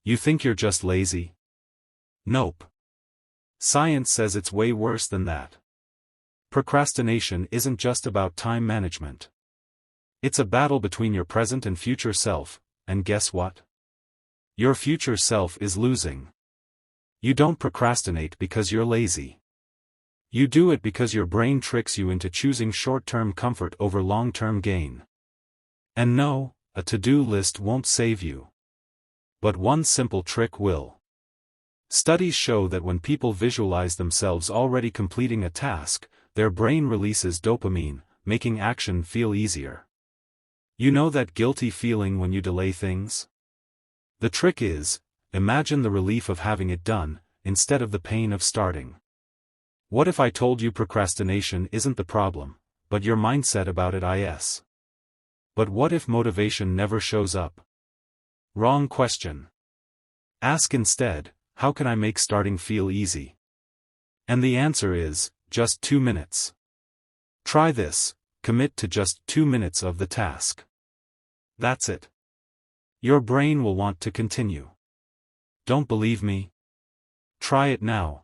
You think you're just lazy? Nope. Science says it's way worse than that. Procrastination isn't just about time management. It's a battle between your present and future self, and guess what? Your future self is losing. You don't procrastinate because you're lazy. You do it because your brain tricks you into choosing short-term comfort over long-term gain. And no, a to-do list won't save you. But one simple trick will. Studies show that when people visualize themselves already completing a task, their brain releases dopamine, making action feel easier. You know that guilty feeling when you delay things? The trick is, imagine the relief of having it done, instead of the pain of starting. What if I told you procrastination isn't the problem, but your mindset about it is? But what if motivation never shows up? Wrong question. Ask instead, how can I make starting feel easy? And the answer is, just 2 minutes. Try this, commit to just 2 minutes of the task. That's it. Your brain will want to continue. Don't believe me? Try it now.